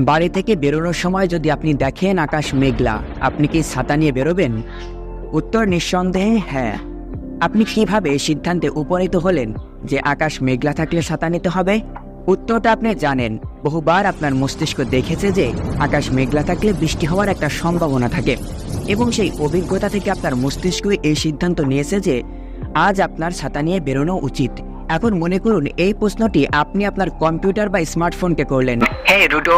বাড়ি থেকে বেরোনোর সময় যদি আপনি দেখেন আকাশ মেঘলা, আপনি কি ছাতা নিয়ে বেরোবেন? উত্তর নিঃসন্দেহে হ্যাঁ। আপনি কিভাবে এই সিদ্ধান্তে উপনীত হলেন যে আকাশ মেঘলা থাকলে ছাতা নিতে হবে? উত্তরটা আপনি জানেন। বহুবার আপনার মস্তিষ্ক দেখেছে যে আকাশ মেঘলা থাকলে বৃষ্টি হওয়ার একটা সম্ভাবনা থাকে, এবং সেই অভিজ্ঞতা থেকে আপনার মস্তিষ্ক এই সিদ্ধান্ত নিয়েছে যে আজ আপনার ছাতা নিয়ে বেরোনো উচিত। এখন মনে করুন এই প্রশ্নটি আপনি আপনার কম্পিউটার বা স্মার্টফোনকে করলেন। Hey Rudo,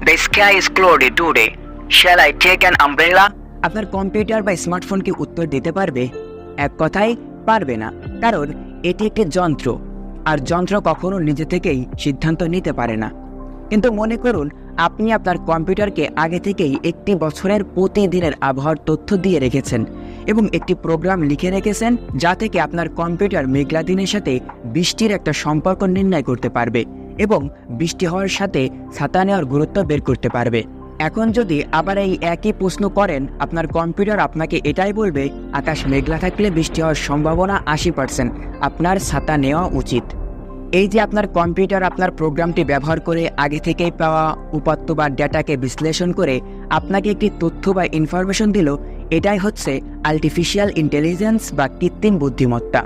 the sky is cloudy today. Shall I take an umbrella? আপনার কম্পিউটার বা স্মার্টফোন কি উত্তর দিতে পারবে? এক কথায় পারবে না, কারণ এটি একটি যন্ত্র, আর যন্ত্র কখনো নিজে থেকেই সিদ্ধান্ত নিতে পারে না। কিন্তু মনে করুন আপনি আপনার কম্পিউটারকে আগে থেকেই একটি বছরের প্রতিদিনের আবহাওয়ার তথ্য দিয়ে রেখেছেন এবং একটি প্রোগ্রাম লিখে রেখেছেন যা থেকে আপনার কম্পিউটার মেঘলা দিনের সাথে বৃষ্টির একটা সম্পর্ক নির্ণয় করতে পারবে এবং বৃষ্টি হওয়ার সাথে ছাতা নেওয়ার গুরুত্ব বের করতে পারবে। এখন যদি আবার এই একই প্রশ্ন করেন, আপনার কম্পিউটার আপনাকে এটাই বলবে আকাশ মেঘলা থাকলে বৃষ্টি হওয়ার সম্ভাবনা 80%, আপনার ছাতা নেওয়া উচিত। এই যে আপনার কম্পিউটার আপনার প্রোগ্রামটি ব্যবহার করে আগে থেকেই পাওয়া উপাত্ত বা ডেটাকে বিশ্লেষণ করে আপনাকে একটি তথ্য বা ইনফরমেশন দিল, এটাই হচ্ছে আর্টিফিশিয়াল ইন্টেলিজেন্স বা কৃত্রিম বুদ্ধিমত্তা।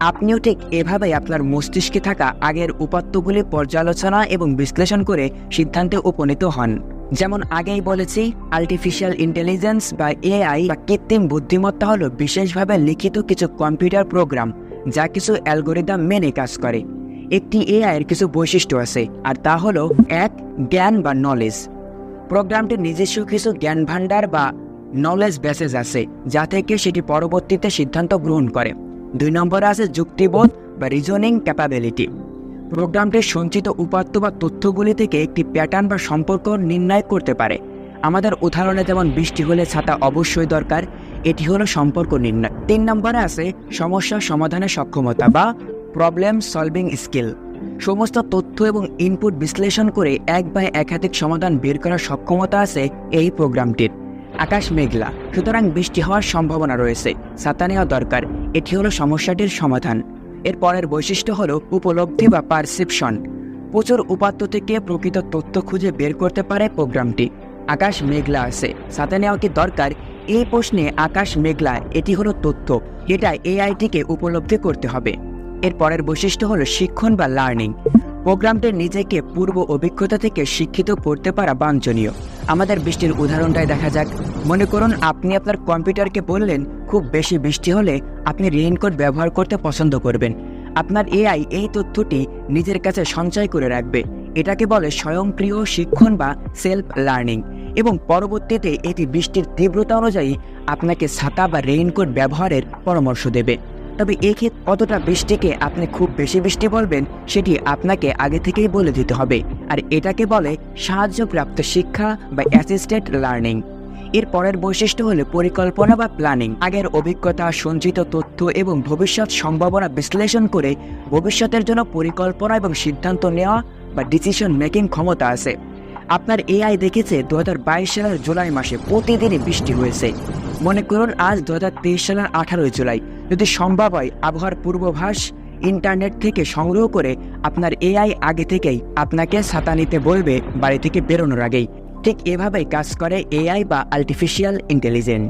আপনিও ঠিক এভাবেই আপনার মস্তিষ্কে থাকা আগের উপাত্তগুলি পর্যালোচনা এবং বিশ্লেষণ করে সিদ্ধান্তে উপনীত হন। যেমন আগেই বলেছি, আর্টিফিশিয়াল ইন্টেলিজেন্স বা এআই বা কৃত্রিম বুদ্ধিমত্তা হলো বিশেষভাবে লিখিত কিছু কম্পিউটার প্রোগ্রাম যা কিছু অ্যালগোরিদম মেনে কাজ করে। একটি এআই এর কিছু বৈশিষ্ট্য আছে, আর তা হলো 1. জ্ঞান বা নলেজ। প্রোগ্রামটির নিজস্ব কিছু জ্ঞান ভাণ্ডার বা নলেজ বেসেস আছে যা থেকে সেটি পরবর্তীতে সিদ্ধান্ত গ্রহণ করে। 2 নম্বরে আছে যুক্তিবোধ বা রিজনিং ক্যাপাবিলিটি। প্রোগ্রামটির সঞ্চিত উপাত্ত বা তথ্যগুলি থেকে একটি প্যাটার্ন বা সম্পর্ক নির্ণয় করতে পারে। আমাদের উদাহরণে যেমন বৃষ্টি হলে ছাতা অবশ্যই দরকার, এটি হলো সম্পর্ক নির্ণয়। 3 নম্বরে আছে সমস্যা সমাধানের সক্ষমতা বা প্রবলেম সলভিং স্কিল। সমস্ত তথ্য এবং ইনপুট বিশ্লেষণ করে এক বা একাধিক সমাধান বের করার সক্ষমতা আছে এই প্রোগ্রামটির। আকাশ মেঘলা, সুতরাং বৃষ্টি হওয়ার সম্ভাবনা রয়েছে, ছাতা নেওয়া দরকার, এটি হলো সমস্যাটির সমাধান। এর পরের বৈশিষ্ট্য হলো উপলব্ধি বা পারসেপশন। প্রচুর উপাত্ত থেকে প্রকৃত তথ্য খুঁজে বের করতে পারে প্রোগ্রামটি। আকাশ মেঘলা আছে, ছাতা নেওয়া কি দরকার? এই প্রশ্নে আকাশ মেঘলা এটি হলো তথ্য, এটা এআইটিকে উপলব্ধি করতে হবে। এর পরের বৈশিষ্ট্য হলো শিক্ষণ বা লার্নিং। প্রোগ্রামটির নিজেকে পূর্ব অভিজ্ঞতা থেকে শিক্ষিত করতে পারা বাঞ্ছনীয়। আমাদের বৃষ্টির উদাহরণটাই দেখা যাক। মনে করুন আপনি আপনার কম্পিউটারকে বললেন খুব বেশি বৃষ্টি হলে আপনি রেইনকোট ব্যবহার করতে পছন্দ করবেন। আপনার এআই এই তথ্যটি নিজের কাছে সঞ্চয় করে রাখবে। এটাকে বলে স্বয়ংক্রিয় শিক্ষণ বা সেলফ লার্নিং, এবং পরবর্তীতে এটি বৃষ্টির তীব্রতা অনুযায়ী আপনাকে ছাতা বা রেইনকোট ব্যবহারের পরামর্শ দেবে। তবে এক্ষেত্রে কতটা বৃষ্টিকে আপনি খুব বেশি বৃষ্টি বলবেন সেটি আপনাকে আগে থেকেই বলে দিতে হবে, আর এটাকে বলে সাহায্যপ্রাপ্ত শিক্ষা বা অ্যাসিস্টেড লার্নিং। এর পরের বৈশিষ্ট্য হলো পরিকল্পনা বা প্ল্যানিং। আগের অভিজ্ঞতা, সঞ্চিত তথ্য এবং ভবিষ্যৎ সম্ভাবনা বিশ্লেষণ করে ভবিষ্যতের জন্য পরিকল্পনা এবং সিদ্ধান্ত নেওয়া বা ডিসিশন মেকিং ক্ষমতা আছে। আপনার এআই দেখেছে 2022 সালের জুলাই মাসে প্রতিদিনই বৃষ্টি হয়েছে। মনে করুন আজ 2023 সালের 18 জুলাই। যদি সম্ভব হয় আবহাওয়ার পূর্বাভাস ইন্টারনেট থেকে সংগ্রহ করে আপনার এআই আগে থেকেই আপনাকে ছাতা নিতে বলবে বাড়ি থেকে বেরোনোর আগেই। ঠিক এভাবেই কাজ করে এআই বা আর্টিফিশিয়াল ইন্টেলিজেন্স।